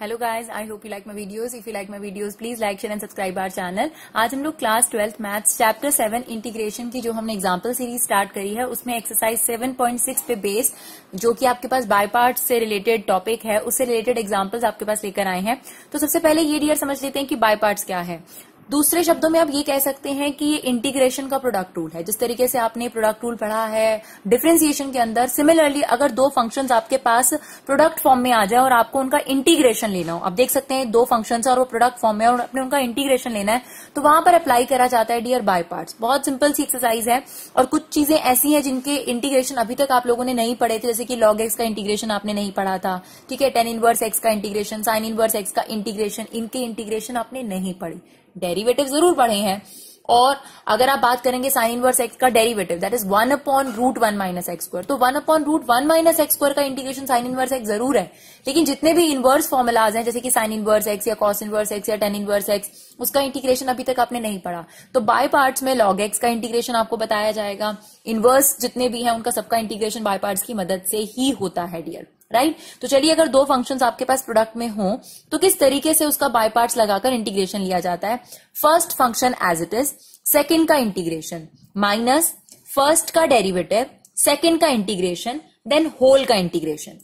Hello guys, I hope you like my videos. If you like my videos please like share and subscribe our channel. आज हम लोग class 12th maths chapter 7 integration की जो हमने example series start करी है उसमें exercise 7.6 पे बेस जो कि आपके पास बाय पार्ट्स से रिलेटेड टॉपिक है उससे रिलेटेड एग्जांपल्स आपके पास लेकर आए हैं. तो सबसे पहले ये डियर समझ लेते हैं कि बाय पार्ट्स क्या है. दूसरे शब्दों में आप ये कह सकते हैं कि ये इंटीग्रेशन का प्रोडक्ट रूल है. जिस तरीके से आपने प्रोडक्ट रूल पढ़ा है डिफरेंशिएशन के अंदर, सिमिलरली अगर दो फंक्शंस आपके पास प्रोडक्ट फॉर्म में आ जाए और आपको उनका इंटीग्रेशन लेना हो, आप देख सकते हैं दो फंक्शंस और वो प्रोडक्ट फॉर्म में और आपने उनका इंटीग्रेशन लेना है, तो वहां पर अप्लाई करा जाता है डियर बाय पार्ट्स. बहुत सिंपल सी एक्सरसाइज है और कुछ चीजें ऐसी हैं जिनके इंटीग्रेशन अभी तक आप लोगों ने नहीं पढ़े थे, जैसे कि लॉग एक्स का इंटीग्रेशन आपने नहीं पढ़ा था, ठीक है, टेन इनवर्स एक्स का इंटीग्रेशन, साइन इनवर्स एक्स का इंटीग्रेशन, इनके इंटीग्रेशन आपने नहीं पढ़ी. डेरिवेटिव जरूर पढ़े हैं. और अगर आप बात करेंगे साइन इनवर्स एक्स का derivative that is 1/√1 minus x square, तो 1/√1 माइनस एक्स स्क्वायर का इंटीग्रेशन साइन इनवर्स एक्स जरूर है. लेकिन जितने भी इनवर्स फॉर्मुलाज हैं जैसे कि साइन इनवर्स एक्स या कॉस इनवर्स एक्स या टेन इनवर्स एक्स, उसका इंटीग्रेशन अभी तक आपने नहीं पढ़ा. तो बाय पार्ट्स में लॉग एक्स का इंटीग्रेशन आपको बताया जाएगा. इनवर्स जितने भी हैं उनका सबका इंटीग्रेशन बाय पार्ट्स की मदद से ही होता है डियर, राइट. तो चलिए, अगर दो फंक्शंस आपके पास प्रोडक्ट में हो तो किस तरीके से उसका बाय पार्ट्स लगाकर इंटीग्रेशन लिया जाता है. First function as it is, second का इंटीग्रेशन माइनस फर्स्ट का डेरिवेटिव, सेकंड का इंटीग्रेशन, देन होल का इंटीग्रेशन.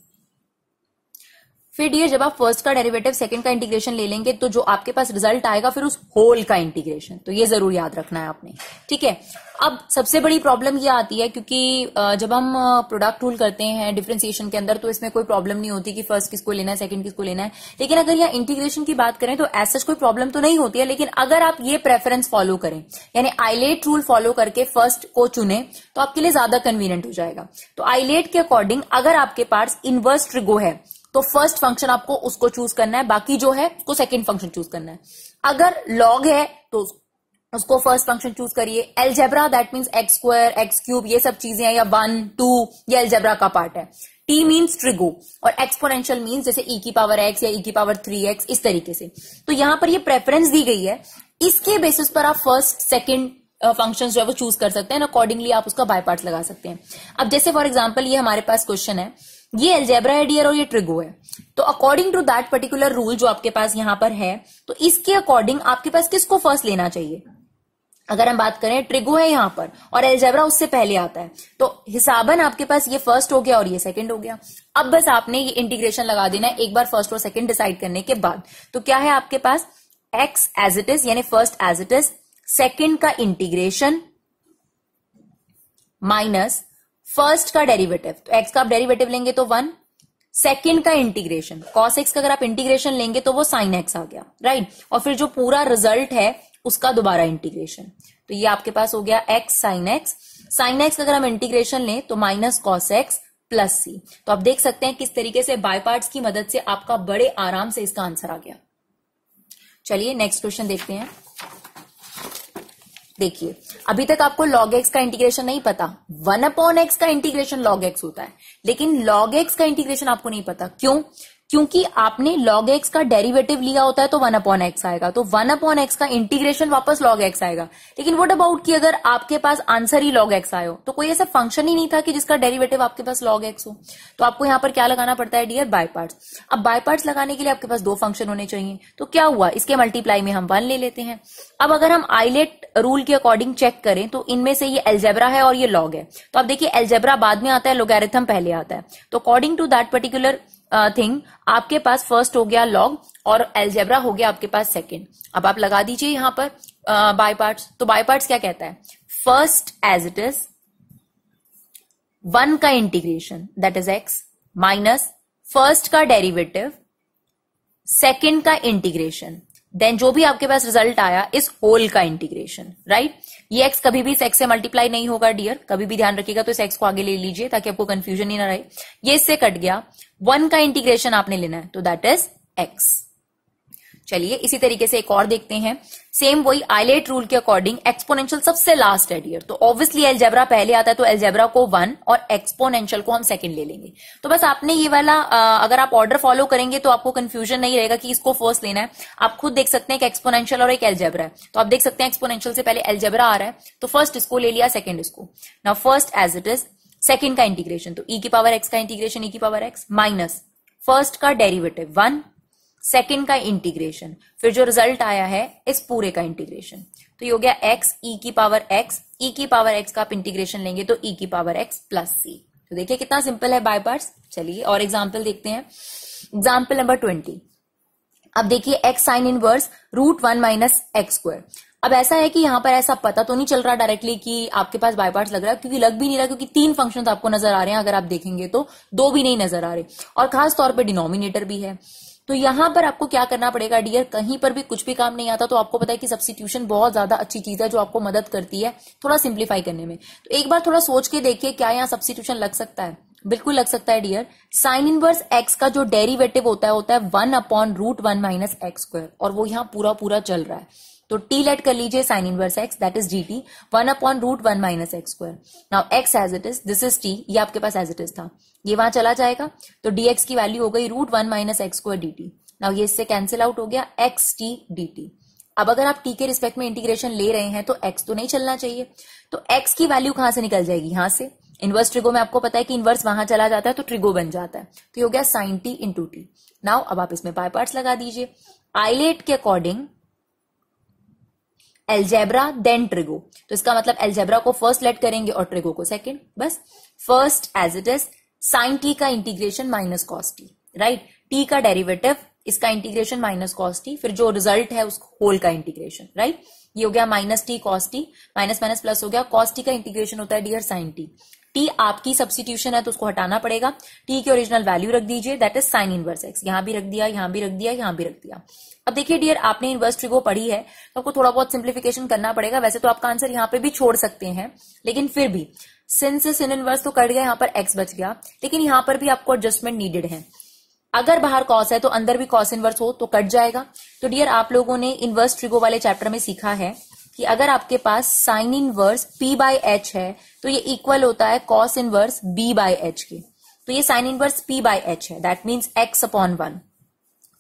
फिर डियर जब आप फर्स्ट का डेरिवेटिव सेकंड का इंटीग्रेशन ले लेंगे तो जो आपके पास रिजल्ट आएगा फिर उस होल का इंटीग्रेशन. तो ये जरूर याद रखना है आपने, ठीक है. अब सबसे बड़ी प्रॉब्लम ये आती है क्योंकि जब हम प्रोडक्ट रूल करते हैं डिफरेंशिएशन के अंदर तो इसमें कोई प्रॉब्लम नहीं होती कि फर्स्ट किसको लेना है सेकंड किसको लेना है. लेकिन अगर यहाँ इंटीग्रेशन की बात करें तो ऐसा कोई प्रॉब्लम तो नहीं होती है. लेकिन अगर आप ये प्रेफरेंस फॉलो करें यानी आइलेट रूल फॉलो करके फर्स्ट को चुने तो आपके लिए ज्यादा कन्वीनियंट हो जाएगा. तो आइलेट के अकॉर्डिंग अगर आपके पास इनवर्स ट्रिगो है तो फर्स्ट फंक्शन आपको उसको चूज करना है, बाकी जो है उसको सेकंड फंक्शन चूज करना है. अगर लॉग है तो उसको फर्स्ट फंक्शन चूज करिए. Algebra that means x square x cube ये सब चीजें हैं, या 1 2 ये एलजेब्रा का पार्ट है. टी मींस ट्रिगो और एक्सपोनेंशियल मींस जैसे ई की पावर एक्स या ई की पावर 3x, इस तरीके से. तो यहां पर ये प्रेफरेंस दी गई है, इसके बेसिस पर आप फर्स्ट सेकंड फंक्शंस जो है वो चूज कर सकते हैं. अकॉर्डिंगली आप उसका बाय पार्ट्स लगा सकते हैं. अब जैसे फॉर एग्जांपल ये हमारे पास क्वेश्चन है, ये एल्जेब्रा है डियर और ये ट्रिगो है. तो according to that particular rule जो आपके पास यहां पर है, तो इसके अकॉर्डिंग आपके पास किसको फर्स्ट लेना चाहिए. अगर हम बात करें ट्रिगो है यहां पर और एल्जेब्रा उससे पहले आता है, तो हिसाबन आपके पास ये फर्स्ट हो गया और ये सेकंड हो गया. अब बस आपने ये इंटीग्रेशन लगा देना है एक बार फर्स्ट और सेकंड डिसाइड करने के बाद. तो क्या है आपके पास, एक्स एज इट इज यानी first as it is, second का इंटीग्रेशन माइनस फर्स्ट का डेरिवेटिव. तो एक्स का आप डेरिवेटिव लेंगे तो 1, सेकंड का इंटीग्रेशन कॉस एक्स का अगर आप इंटीग्रेशन लेंगे तो वो साइन एक्स आ गया, राइट. और फिर जो पूरा रिजल्ट है उसका दोबारा इंटीग्रेशन. तो ये आपके पास हो गया x sine x. Sine x का अगर हम इंटीग्रेशन लें तो माइनस कॉस एक्स प्लस सी. तो आप देख सकते हैं किस तरीके से बाय पार्ट्स की मदद से आपका बड़े आराम से इसका आंसर आ गया. चलिए नेक्स्ट क्वेश्चन देखते हैं. देखिए, अभी तक आपको log x का इंटीग्रेशन नहीं पता. 1/x का इंटीग्रेशन log x होता है, लेकिन log x का इंटीग्रेशन आपको नहीं पता. क्यों? क्योंकि आपने log x का डेरिवेटिव लिया होता है तो 1/x आएगा, तो 1/x का इंटीग्रेशन वापस log x आएगा. लेकिन व्हाट अबाउट कि अगर आपके पास आंसर ही log x आयो तो कोई ऐसा फंक्शन ही नहीं था कि जिसका डेरिवेटिव आपके पास log x हो. तो आपको यहां पर क्या लगाना पड़ता है डियर, बाय पार्ट्स. अब बाय पार्ट्स लगाने के लिए आपके पास दो फंक्शन होने चाहिए. तो क्या हुआ, इसके मल्टीप्लाई में हम 1 ले लेते हैं. अब अगर हम आइलेट रूल के अकॉर्डिंग चेक करें तो इनमें से ये एल्जेब्रा है और ये लॉग है. तो आप देखिए एल्जेब्रा बाद में आता है, लोगैरिथम पहले आता है. तो according to that particular thing आपके पास फर्स्ट हो गया लॉग और एल्जेब्रा हो गया आपके पास सेकंड. अब आप लगा दीजिए यहां पर बाय पार्ट्स. तो बाय पार्ट्स क्या कहता है, फर्स्ट एज इट इज 1 का integration that is x minus first का डेरिवेटिव, सेकंड का इंटीग्रेशन, देन जो भी आपके पास रिजल्ट आया इस होल का इंटीग्रेशन, राइट. ये एक्स कभी भी इस एक्स से मल्टीप्लाई नहीं होगा डियर, कभी भी ध्यान रखिएगा. तो इस एक्स को आगे ले लीजिए ताकि आपको कंफ्यूजन ही ना रहे. ये इससे कट गया, 1 का इंटीग्रेशन आपने लेना है तो दैट इज एक्स. चलिए इसी तरीके से एक और देखते हैं. सेम वही आइलेट रूल के अकॉर्डिंग एक्सपोनेंशियल सबसे लास्ट है डियर. तो ऑब्वियसली एल्जेब्रा पहले आता है तो एल्जेब्रा को 1 और एक्सपोनेंशियल को हम सेकंड ले लेंगे. तो बस आपने ये वाला अगर आप ऑर्डर फॉलो करेंगे तो आपको कंफ्यूजन नहीं रहेगा कि इसको फर्स्ट लेना है. आप खुद देख सकते हैं कि एक्सपोनेंशियल और एक एल्जेब्रा है. तो आप देख सकते हैं एक्सपोनेंशियल से पहले एल्जेब्रा आ रहा है तो फर्स्ट इसको ले लिया, सेकंड इसको. Now first as it is, second का इंटीग्रेशन तो ई की पावर एक्स का इंटीग्रेशन ई की पावर एक्स माइनस फर्स्ट का डेरिवेटिव 1, सेकंड का इंटीग्रेशन, फिर जो रिजल्ट आया है इस पूरे का इंटीग्रेशन। तो ये हो गया x e की पावर x, e की पावर x का आप इंटीग्रेशन लेंगे तो e की पावर x प्लस c। तो देखिए कितना सिंपल है बाय पार्ट्स। चलिए और एग्जाम्पल देखते हैं। Example number 20। अब देखिए x sine inverse √1 minus x square. अब ऐसा है कि यहां पर ऐसा पता तो नहीं चल रहा डायरेक्टली कि आपके पास बाय पार्ट्स लग रहा है, क्योंकि लग भी नहीं रहा, क्योंकि 3 फंक्शंस आपको नजर आ रहे हैं। अगर आप देखेंगे तो 2 भी नहीं नजर आ रहे, और खास तौर पे डिनोमिनेटर भी है। तो यहां पर आपको क्या करना पड़ेगा डियर, कहीं पर भी कुछ भी काम नहीं आता तो आपको पता है कि सब्स्टिट्यूशन बहुत ज्यादा अच्छी चीज है जो आपको मदद करती है थोड़ा सिंप्लीफाई करने में। तो एक बार थोड़ा सोच के देखिए क्या यहाँ सब्स्टिट्यूशन लग सकता है। बिल्कुल लग सकता है डियर। साइन इनवर्स एक्स का जो डेरिवेटिव होता है 1/√1 माइनस एक्स स्क्वायर, और वो यहाँ पूरा पूरा चल रहा है। तो टी लेट कर लीजिए sine inverse x, that is gt 1/√1 minus x square. Now x as it is, this is t, ये आपके पास एज इट इज था, ये वहां चला जाएगा तो dx की वैल्यू हो गई √1 minus x square dt। Now ये इससे कैंसिल आउट हो गया xt dt। अब अगर आप t के रिस्पेक्ट में इंटीग्रेशन ले रहे हैं तो x तो नहीं चलना चाहिए, तो x की वैल्यू कहां से निकल जाएगी, यहां से। इनवर्स ट्रिगो में आपको पता है कि इनवर्स वहां चला जाता है तो ट्रिगो बन जाता है, तो ये हो गया sine t into t. Now अब आप इसमें बाय पार्ट्स लगा दीजिए। आइलेट के अकॉर्डिंग एल्जेब्रा देन ट्रिगो, तो इसका मतलब एल्जेब्रा को फर्स्ट लेट करेंगे और ट्रिगो को सेकंड। बस first as it is sine T का integration minus cos T, right. T का डेरिवेटिव, इसका इंटीग्रेशन माइनस कॉस टी, फिर जो रिजल्ट है उस होल का इंटीग्रेशन, राइट। ये हो गया minus T cos T, minus minus plus हो गया। कॉस टी का इंटीग्रेशन होता है डियर साइन टी। टी आपकी सब्स्टिट्यूशन है तो उसको हटाना पड़ेगा। टी की ओरिजिनल वैल्यू रख दीजिए, that is sine inverse x. यहां भी रख दिया, यहां भी रख दिया, यहां भी रख दिया। अब देखिए डियर, आपने इनवर्स ट्रिगो पढ़ी है तो आपको थोड़ा बहुत सिंप्लीफिकेशन करना पड़ेगा। वैसे तो आपका आंसर यहाँ पे भी छोड़ सकते हैं, लेकिन फिर भी सिंस sin इनवर्स तो कट गया, यहाँ पर x बच गया, लेकिन यहाँ पर भी आपको एडजस्टमेंट नीडेड है। अगर बाहर कॉस है तो अंदर भी कॉस इनवर्स हो तो कट जाएगा। तो डियर आप लोगों ने इनवर्स ट्रिगो वाले चैप्टर में सीखा है कि अगर आपके पास sine inverse p by h है तो ये इक्वल होता है cos inverse b by h के। तो ये sine inverse p by h है, that means x/1।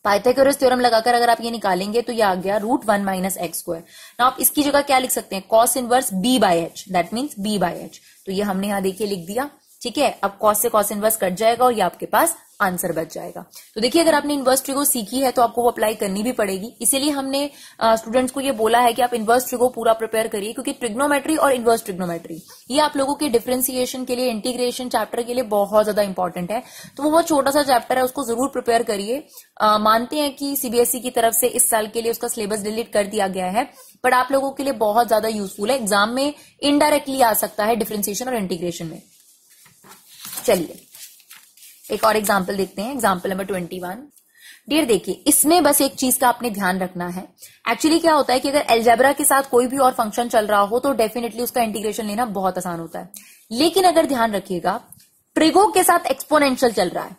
Pythagoras theorem लगाकर अगर आप ये निकालेंगे तो ये आ गया √1 माइनस एक्स स्क्वायर। ना आप इसकी जगह क्या लिख सकते हैं, cos inverse b by h, that means b by h। तो ये हमने यहां देखिए लिख दिया, ठीक है। अब कॉस से कॉस इनवर्स कट जाएगा और ये आपके पास आंसर बच जाएगा। तो देखिए अगर आपने इनवर्स ट्रिगो सीखी है तो आपको वो अप्लाई करनी भी पड़ेगी। इसीलिए हमने स्टूडेंट्स को ये बोला है कि आप इनवर्स ट्रिगो पूरा प्रिपेयर करिए, क्योंकि ट्रिग्नोमेट्री और इनवर्स ट्रिग्नोमेट्री ये आप लोगों के डिफरेंशिएशन के लिए, इंटीग्रेशन चैप्टर के लिए बहुत ज्यादा इंपॉर्टेंट है। तो वो बहुत छोटा सा चैप्टर है, उसको जरूर प्रिपेयर करिए। मानते हैं कि सीबीएसई की तरफ से इस साल के लिए उसका सिलेबस डिलीट कर दिया गया है, बट आप लोगों के लिए बहुत ज्यादा यूजफुल है। एग्जाम में इनडायरेक्टली आ सकता है डिफरेंशिएशन और इंटीग्रेशन में। चलिए एक और एग्जाम्पल देखते हैं। Example number 21। डियर देखिए, इसमें बस एक चीज का आपने ध्यान रखना है। एक्चुअली क्या होता है कि अगर एल्जेब्रा के साथ कोई भी और फंक्शन चल रहा हो तो डेफिनेटली उसका इंटीग्रेशन लेना बहुत आसान होता है। लेकिन अगर ध्यान रखिएगा ट्रिगो के साथ एक्सपोनेंशियल चल रहा है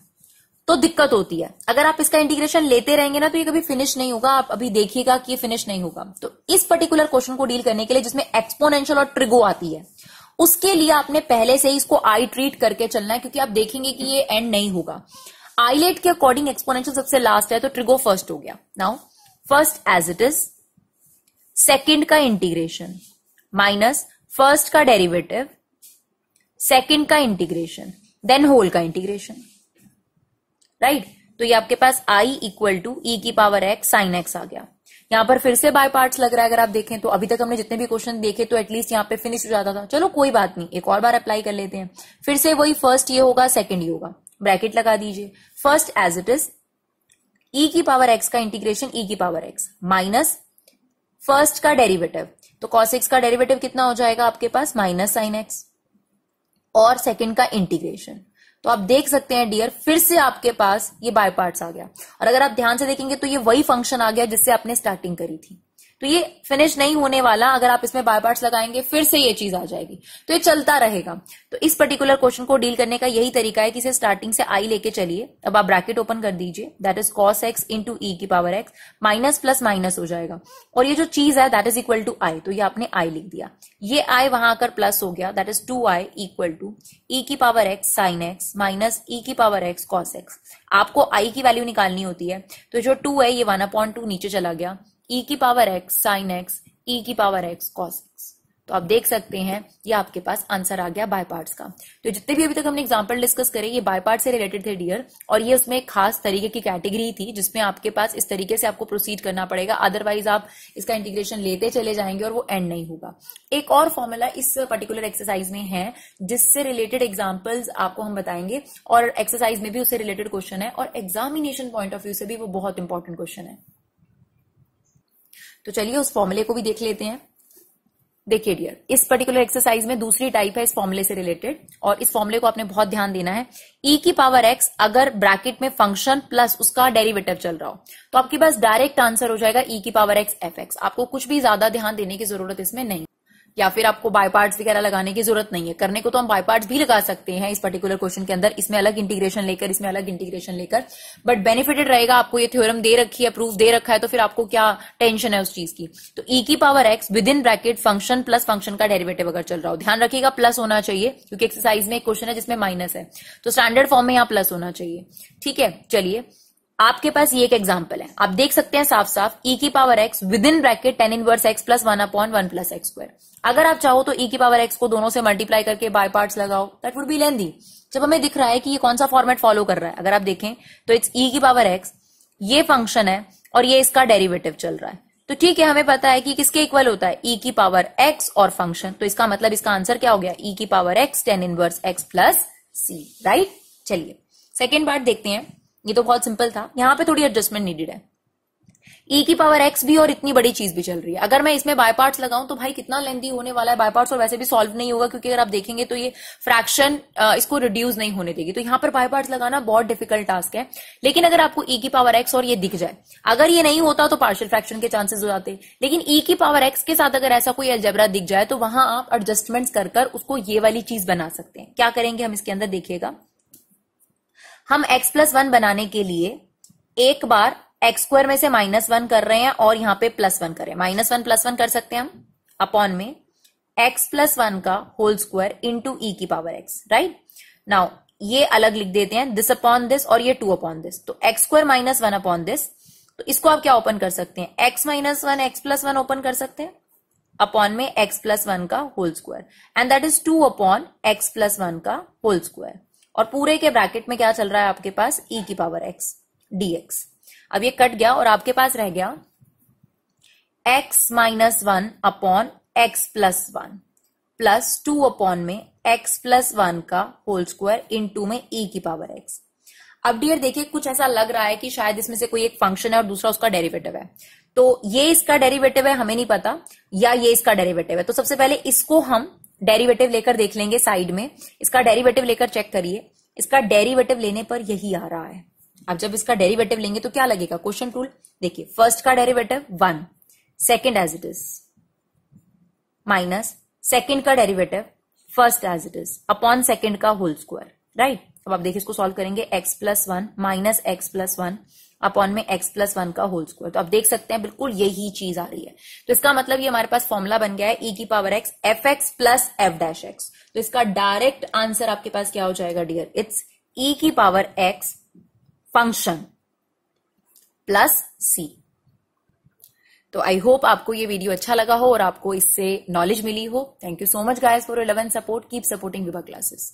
तो दिक्कत होती है। अगर आप इसका इंटीग्रेशन लेते रहेंगे ना तो ये कभी फिनिश नहीं होगा। आप अभी देखिएगा कि ये फिनिश नहीं होगा। तो इस पर्टिकुलर क्वेश्चन को डील करने के लिए जिसमें एक्सपोनेंशियल और ट्रिगो आती है, उसके लिए आपने पहले से ही इसको आई ट्रीट करके चलना है, क्योंकि आप देखेंगे कि ये एंड नहीं होगा। आईलेट के अकॉर्डिंग एक्सपोनेंशियल सबसे लास्ट है तो ट्रिगो फर्स्ट हो गया। Now first as it is, second का इंटीग्रेशन माइनस फर्स्ट का डेरिवेटिव, सेकंड का इंटीग्रेशन, देन होल का इंटीग्रेशन, राइट। तो ये आपके पास i इक्वल टू e की पावर x साइन x आ गया। यहां पर फिर से बाय पार्ट्स लग रहा है। अगर आप देखें तो अभी तक हमने जितने भी क्वेश्चन देखे तो एटलीस्ट यहाँ पे फिनिश हो जाता था। चलो कोई बात नहीं, एक और बार अप्लाई कर लेते हैं। फिर से वही फर्स्ट ये होगा, सेकंड ये होगा, ब्रैकेट लगा दीजिए। First as it is e की पावर x का इंटीग्रेशन e की पावर x माइनस फर्स्ट का डेरिवेटिव, तो cos x का डेरिवेटिव कितना हो जाएगा आपके पास, माइनस साइन x, और सेकंड का इंटीग्रेशन। तो आप देख सकते हैं डियर, फिर से आपके पास ये बाय पार्ट्स आ गया। और अगर आप ध्यान से देखेंगे तो ये वही फंक्शन आ गया जिससे आपने स्टार्टिंग करी थी। तो ये फिनिश नहीं होने वाला। अगर आप इसमें बाय पार्ट्स लगाएंगे फिर से ये चीज आ जाएगी, तो ये चलता रहेगा। तो इस पर्टिकुलर क्वेश्चन को डील करने का यही तरीका है कि इसे स्टार्टिंग से आई लेके चलिए। अब आप ब्रैकेट ओपन कर दीजिए, that is cos x into e की power x, minus plus minus हो जाएगा, और ये जो चीज है that is equal to i, तो ये आपने आई लिख दिया। ये आई वहां आकर प्लस हो गया, that is 2i equal to e की power x sign x minus e की पावर x cos x। आपको आई की वैल्यू निकालनी होती है, तो जो 2 है ये 1/2 नीचे चला गया, e की power x sign x, e की पावर x cos x। तो आप देख सकते हैं ये आपके पास आंसर आ गया बाय पार्ट्स का। तो जितने भी अभी तक हमने एग्जांपल डिस्कस करे ये बाय पार्ट से रिलेटेड थे डियर, और ये उसमें एक खास तरीके की कैटेगरी थी जिसमें आपके पास इस तरीके से आपको प्रोसीड करना पड़ेगा, अदरवाइज आप इसका इंटीग्रेशन लेते चले जाएंगे और वो एंड नहीं होगा। एक और फॉर्मूला इस पर्टिकुलर एक्सरसाइज में है जिससे रिलेटेड एग्जाम्पल्स आपको हम बताएंगे, और एक्सरसाइज में भी उससे रिलेटेड क्वेश्चन है और एग्जामिनेशन पॉइंट ऑफ व्यू से भी वो बहुत इंपॉर्टेंट क्वेश्चन है। तो चलिए उस फॉर्मूले को भी देख लेते हैं। देखिए डियर, इस पर्टिकुलर एक्सरसाइज में दूसरी टाइप है इस फॉर्मूले से रिलेटेड, और इस फॉर्मूले को आपने बहुत ध्यान देना है। e की पावर x अगर ब्रैकेट में फंक्शन प्लस उसका डेरिवेटिव चल रहा हो तो आपके पास डायरेक्ट आंसर हो जाएगा e की पावर x fx। आपको कुछ भी ज्यादा ध्यान देने की जरूरत इसमें नहीं, या फिर आपको बाय पार्ट्स वगैरह लगाने की जरूरत नहीं है। करने को तो हम बाय पार्ट्स भी लगा सकते हैं इस पर्टिकुलर क्वेश्चन के अंदर, इसमें अलग इंटीग्रेशन लेकर, इसमें अलग इंटीग्रेशन लेकर, बट बेनिफिटेड रहेगा। आपको ये थ्योरम दे रखी है, प्रूफ दे रखा है, तो फिर आपको क्या टेंशन है उस चीज की। तो e की power x with in bracket function plus function का डेरिवेटिव अगर चल रहा हो, ध्यान रखिएगा प्लस होना चाहिए क्योंकि एक्सरसाइज में एक क्वेश्चन है जिसमें माइनस है, तो स्टैंडर्ड फॉर्म में यहाँ प्लस होना चाहिए। ठीक है, चलिए आपके पास ये एक एग्जांपल है, आप देख सकते हैं साफ साफ e की power x with in bracket tan inverse x plus 1/1 plus x square. अगर आप चाहो तो e की पावर x को दोनों से मल्टीप्लाई करके बाय पार्ट्स लगाओ, दैट वुड बी लेंथी। जब हमें दिख रहा है कि ये कौन सा फॉर्मेट फॉलो कर रहा है, अगर आप देखें तो इट्स e की पावर x, ये फंक्शन है और ये इसका डेरिवेटिव चल रहा है, तो ठीक है हमें पता है कि किसके इक्वल होता है, e की पावर x और फंक्शन, तो इसका मतलब इसका आंसर क्या हो गया, e की power x tan inverse x plus c, right. चलिए सेकेंड पार्ट देखते हैं, ये तो बहुत सिंपल था, यहां पे थोड़ी एडजस्टमेंट नीडेड है। e की पावर x भी और इतनी बड़ी चीज भी चल रही है, अगर मैं इसमें बाय पार्ट्स लगाऊं तो भाई कितना लेंथी होने वाला है बाय पार्ट्स, और वैसे भी सॉल्व नहीं होगा क्योंकि अगर आप देखेंगे तो ये फ्रैक्शन इसको रिड्यूस नहीं होने देगी, तो यहां पर बाय पार्ट्स लगाना बहुत डिफिकल्ट टास्क है। लेकिन अगर आपको e की पावर x और ये दिख जाए, अगर ये नहीं होता तो पार्शियल फ्रैक्शन के चांसेस हो जाते, लेकिन e की पावर x के साथ अगर ऐसा कोई अलजेब्रा दिख जाए तो वहां आप एडजस्टमेंट्स कर उसको ये वाली चीज बना सकते हैं। क्या करेंगे हम इसके अंदर, देखिएगा हम x+1 बनाने के लिए एक बार x स्क्वायर में से -1 कर रहे हैं और यहां पे +1 करें, -1 +1 कर सकते हैं हम अपॉन में x+1 का होल स्क्वायर इंटू e की पावर x, राइट। नाउ ये अलग लिख देते हैं, दिस अपॉन दिस और ये 2 अपॉन दिस, तो x स्क्वायर -1 अपॉन दिस, तो इसको आप क्या ओपन कर सकते हैं, x-1 x+1 ओपन कर सकते हैं अपॉन में x+1 का whole square, and that is 2 upon x+1 का होल स्क्वायर, और पूरे के ब्रैकेट में क्या चल रहा है आपके पास, e की पावर x dx। अब ये कट गया और आपके पास रह गया x-1 upon x+1 plus 2 upon में x+1 का होल स्क्वायर इनटू में e की पावर x। अब डियर देखिए कुछ ऐसा लग रहा है कि शायद इसमें से कोई एक फंक्शन है और दूसरा उसका डेरिवेटिव है, तो ये इसका डेरिवेटिव है हमें नहीं पता, या ये इसका डेरिवेटिव है, तो सबसे पहले इसको हम डेरिवेटिव लेकर देख लेंगे साइड में, इसका डेरिवेटिव लेकर चेक करिए, इसका डेरिवेटिव लेने पर यही आ रहा है। अब जब इसका डेरिवेटिव लेंगे तो क्या लगेगा, क्वेश्चन टूल, देखिए फर्स्ट का derivative 1, second as it is, minus second का derivative first as it is upon second का होल स्क्वायर, राइट। अब आप देखिए इसको सॉल्व करेंगे, x+1 माइनस x+1 अपॉन में x+1 का होल स्क्वायर, तो आप देख सकते हैं बिल्कुल यही चीज आ रही है। तो इसका मतलब ये हमारे पास फॉर्मूला बन गया है e की power x fx plus f'। तो इसका डायरेक्ट आंसर आपके पास क्या हो जाएगा डियर, इट्स e की power x function plus c। तो आई होप आपको ये वीडियो अच्छा लगा हो और आपको इससे नॉलेज मिली हो। Thank you so much guys for your love and support, keep supporting Vibha classes.